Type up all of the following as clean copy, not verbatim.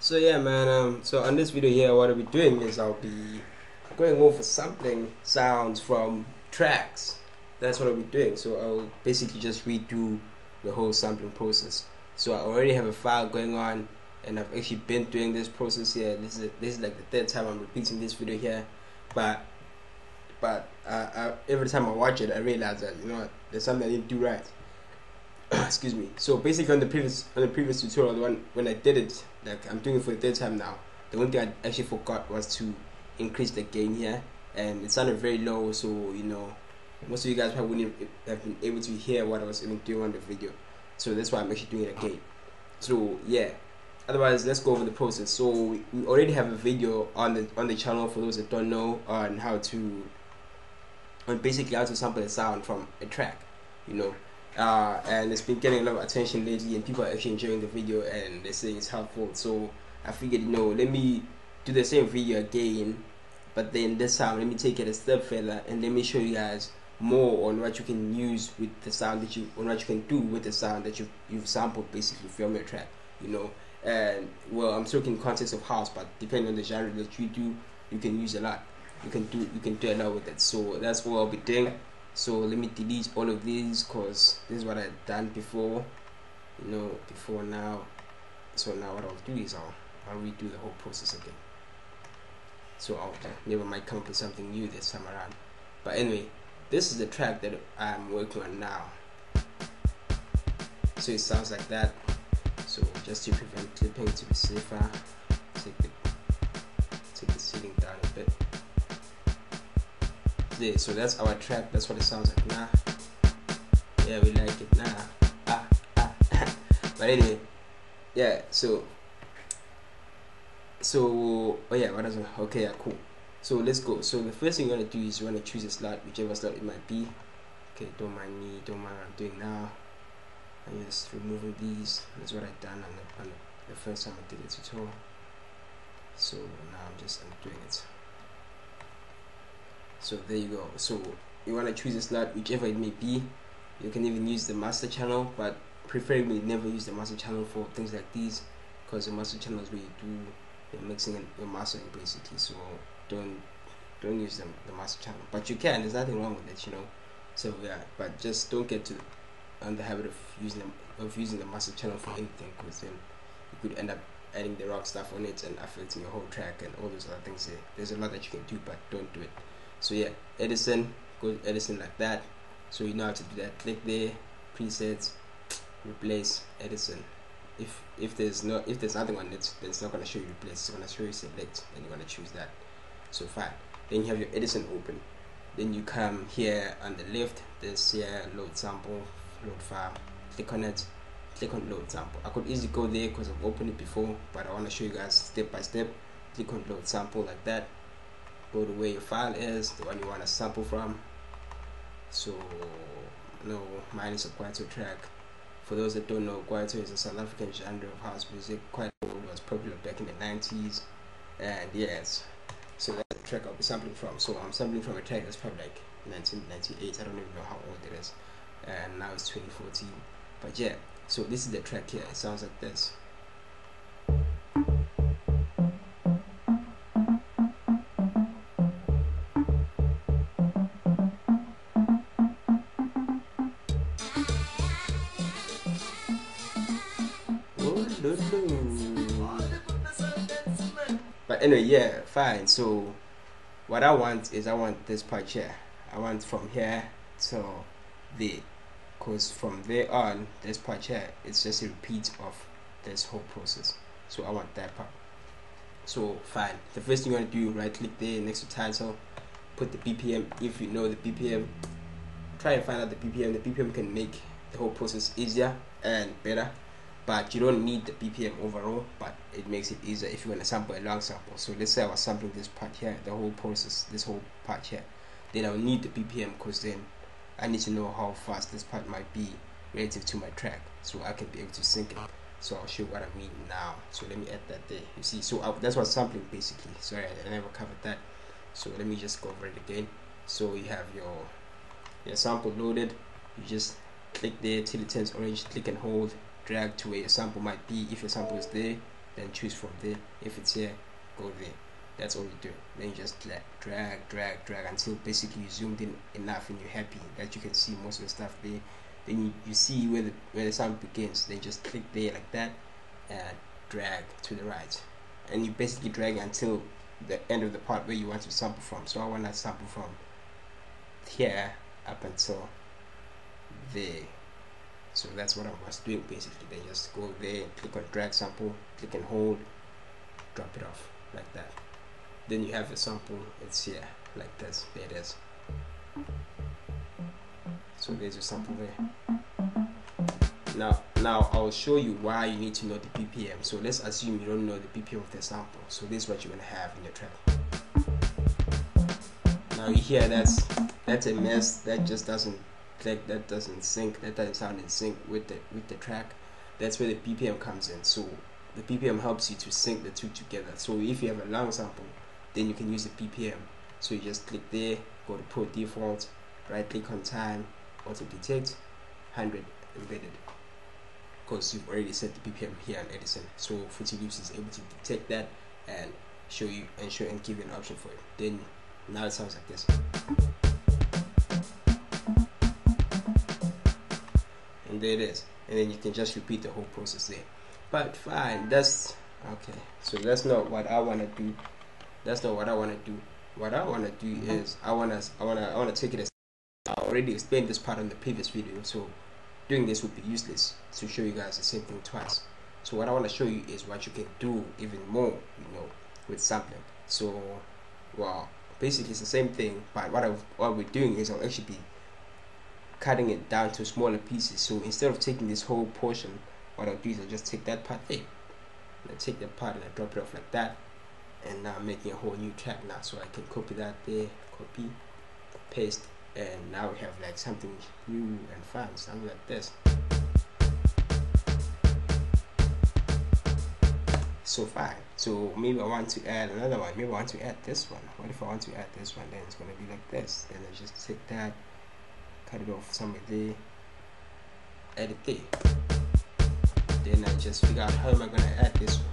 So yeah, man. So on this video here, what I'll be doing is I'll be going over sampling sounds from tracks. That's what I'll be doing. So I'll basically just redo the whole sampling process. So I already have a file going on, and I've actually been doing this process here. This is like the third time I'm repeating this video here, but every time I watch it, I realize that there's something I didn't do right. Excuse me. So basically on the previous tutorial, the one when I did it, like I'm doing it for the third time now, the one thing I actually forgot was to increase the gain here, and it sounded very low, so most of you guys probably wouldn't have been able to hear what I was even doing on the video. So that's why I'm actually doing it again. So yeah, otherwise let's go over the process. So we already have a video on the channel for those that don't know, on basically how to sample a sound from a track, and it's been getting a lot of attention lately, and people are actually enjoying the video and they're saying it's helpful. So I figured, let me do the same video again, but then this time let me take it a step further and let me show you guys more on what you can use with the sound on what you can do with the sound that you've sampled basically from your track, and well, I'm talking in context of house, but depending on the genre that you do, you can use a lot. You can do a lot with it. So that's what I'll be doing. So let me delete all of these because this is what I've done before, before now. So now what I'll do is I'll redo the whole process again. So maybe I might come up with something new this time around. But anyway, this is the track that I'm working on now. So it sounds like that. So just to prevent clipping, to be safer, take the ceiling down a bit. There, so that's our track. That's what it sounds like now. Yeah, we like it now. But anyway, yeah. So oh yeah, what is it? Okay, yeah, cool. So let's go. So the first thing you want to do is you want to choose a slot, whichever slot it might be. Okay, don't mind what I'm doing now. I'm just removing these. That's what I've done on the first time I did the tutorial. So now I'm doing it. So there you go. So you want to choose a slot, whichever it may be. You can even use the master channel, but preferably never use the master channel for things like these, because the master channel is where you do the mixing and your mastering basically. So don't use the master channel, but you can. There's nothing wrong with it, So yeah, but just don't get on the habit of using the master channel for anything, because then you could end up adding the wrong stuff on it and affecting your whole track and all those other things there. There's a lot that you can do, but don't do it. So yeah, Edison, go to Edison like that. So you know how to do that. Click there, presets, replace Edison. If there's nothing on it, then it's not gonna show you replace. It's gonna show you select, and you're gonna choose that. So fine. Then you have your Edison open. Then you come here on the left. There's here load sample, load file. Click on it. Click on load sample. I could easily go there because I've opened it before, but I want to show you guys step by step. Click on load sample like that. Go to where your file is, the one you want to sample from. So mine is a Kwaito track. For those that don't know, Kwaito is a South African genre of house music, quite old, was popular back in the 90s, and yes, so that's the track I'll be sampling from. So I'm sampling from a track that's probably like 1998, I don't even know how old it is, and now it's 2014, but yeah, so this is the track here. It sounds like this. But anyway, yeah, fine. So what I want this part here. I want from here to there, because from there on, this part here, it's just a repeat of this whole process. So I want that part. So fine. The first thing you want to do, right click there next to title, put the BPM. If you know the BPM, try and find out the BPM. The BPM can make the whole process easier and better, but you don't need the BPM overall, but it makes it easier if you want to sample a long sample. So let's say I was sampling this part here, the whole process, this whole part here, then I'll need the BPM, because then I need to know how fast this part might be relative to my track, so I can be able to sync it. So I'll show you what I mean now. So let me add that there. You see, so that's what sampling basically. Sorry, I never covered that. So let me just go over it again. So you have your sample loaded. You just click there till it turns orange, click and hold, drag to where your sample might be. If your sample is there, then choose from there. If it's here, go there. That's all you do. Then you just drag until basically you zoomed in enough and you're happy that you can see most of the stuff there. Then you see where the sound begins. Then just click there like that and drag to the right, and you basically drag until the end of the part where you want to sample from. So I want to sample from here up until there. So that's what I was doing basically. Then just go there, click on drag sample, click and hold, drop it off like that. Then you have a sample. It's here like this. There it is. So there's your sample there. Now I'll show you why you need to know the BPM. So let's assume you don't know the BPM of the sample. So this is what you're gonna have in your track. Now you hear that's a mess. That just doesn't click. That doesn't sync. That doesn't sound in sync with the track. That's where the BPM comes in. So the BPM helps you to sync the two together. So if you have a long sample, then you can use the BPM. So you just click there, go to Pro Default, right click on time, auto detect, 100 embedded, because you've already set the BPM here on Edison. So Fruity Loops is able to detect that and show you and give you an option for it. Then now it sounds like this. And there it is. And then you can just repeat the whole process there. But fine, that's okay. So that's not what I want to do. That's not what I want to do. What I want to do is I want to take it as I already explained this part on the previous video. So doing this would be useless to show you guys the same thing twice. So what I want to show you is what you can do even more, with sampling. So, well, basically it's the same thing, but what we're doing is I'll actually be cutting it down to smaller pieces. So instead of taking this whole portion, what I'll do is I'll just take that part there, and I take that part and I drop it off like that, and now I'm making a whole new track now. So I can copy that there, copy, paste, and now we have like something new and fun, something like this. So fine. So maybe I want to add another one. Maybe I want to add this one. What if I want to add this one? Then it's going to be like this. Then I just take that, cut it off somewhere there, add it there. Then I just figure out how am I going to add this one.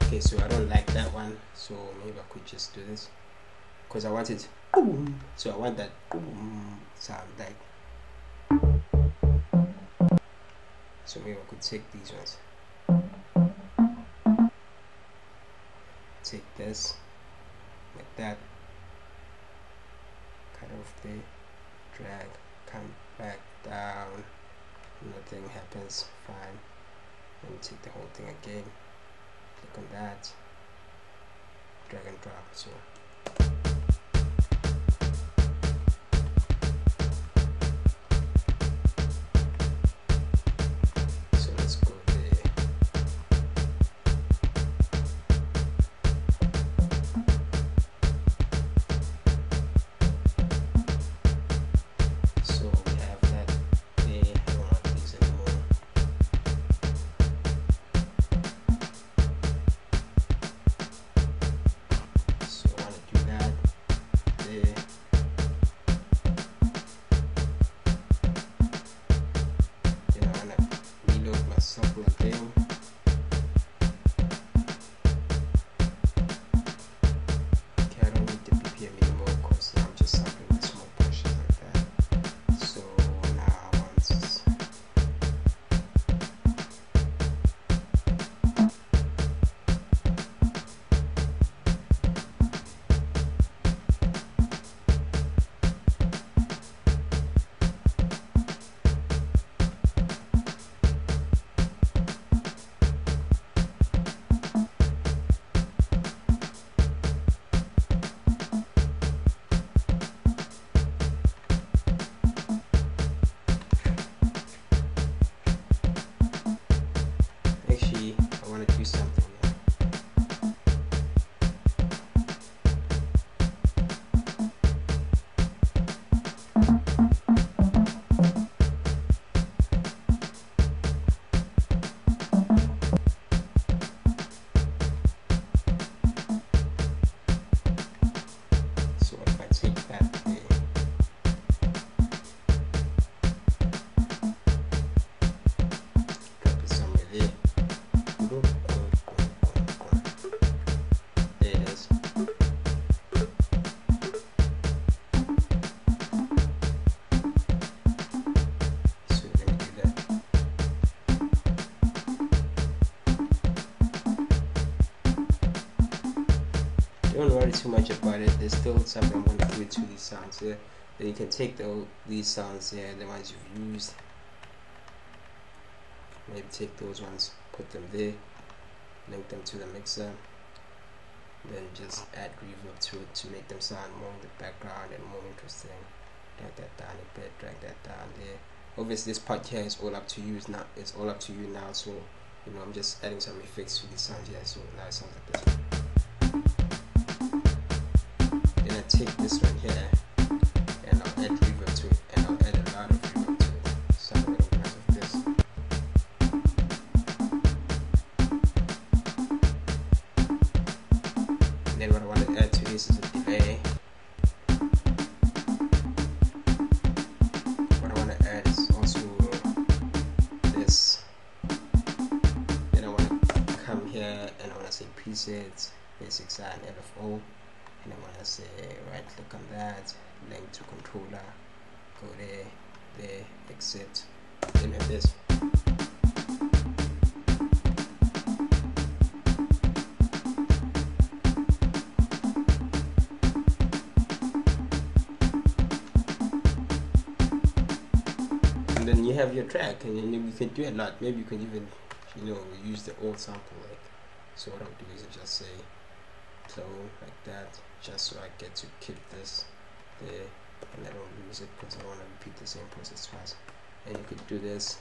Okay, so I don't like that one, so maybe I could just do this because I want it boom. So I want that boom sound like. So maybe I could take these ones, take this like that, cut off there, drag, come back down, nothing happens, fine. Let me take the whole thing again, click on that, drag and drop. So let's go there. So we have that there. I don't want these anymore. So too much about it. There's still something I'm going to do to these sounds here. Then you can take these sounds here, the ones you've used, maybe take those ones, put them there, link them to the mixer, then just add reverb to it to make them sound more in the background and more interesting. Drag that down a bit, drag that down there. Obviously this part here is all up to you now. It's all up to you now, so you know, I'm just adding some effects to these sounds here, so now it sounds like this. Then I take this one here and I'll add reverb to it, and I'll add a lot of reverb to it. Something like this. And then what I want to add to this is a delay. What I want to add is also this. Then I want to come here and I want to say presets, basic sign LFO. And I want to say right click on that, link to controller, go there, accept, then have this. And then you have your track, and then you can do a lot. Maybe you can even, you know, use the old sample. Like, so what I'll do is I just say flow like that, just so I get to keep this there and I don't lose it, because I want to repeat the same process twice. And you could do this,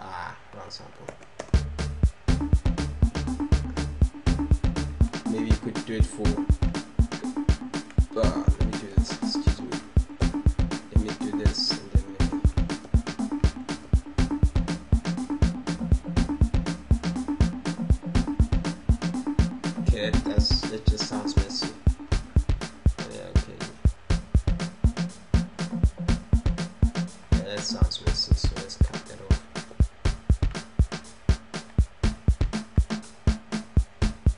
wrong sample. Maybe you could do it for let me do this, excuse me, let me do this, and then it just sounds messy. Yeah, okay. Yeah, that sounds messy, so let's cut that off.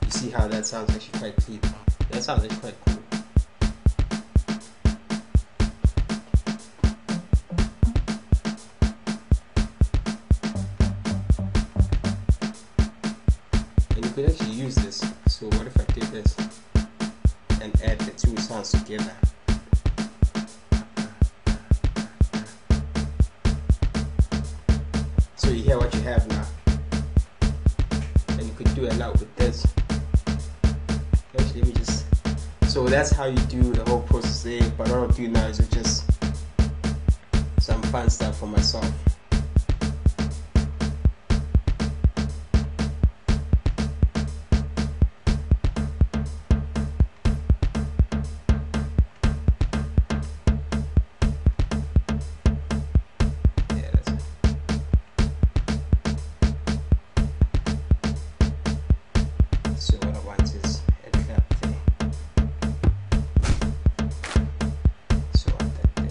You see how that sounds actually quite clean? That sounds actually quite cool. And you could actually use this. So what if I did this and add the two sounds together? So you hear what you have now. And you could do a lot with this. Actually, let me just... So that's how you do the whole process there. But what I'll do now is just some fun stuff for myself. So what I want is a clap there. So I want that there.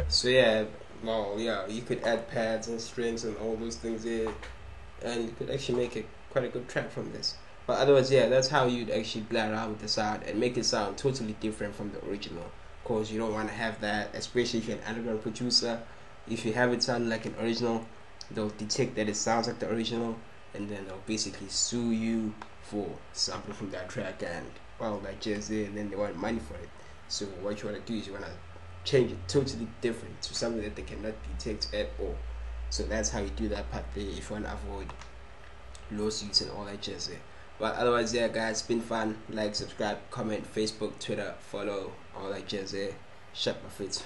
So yeah, well, yeah, you could add pads and strings and all those things there, and you could actually make quite a good track from this. But otherwise, yeah, that's how you'd actually play around with the sound and make it sound totally different from the original. Cause you don't want to have that, especially if you're an underground producer. If you have it sound like an original, they'll detect that it sounds like the original, and then they'll basically sue you for sampling from that track and well, like just there, and then they want money for it. So what you want to do is you want to change it totally different to something that they cannot detect at all. So that's how you do that part there if you want to avoid lawsuits and all that jazz there. But otherwise, yeah, guys, it's been fun. Like, subscribe, comment, Facebook, Twitter, follow, all that jazz there. Shut my feet.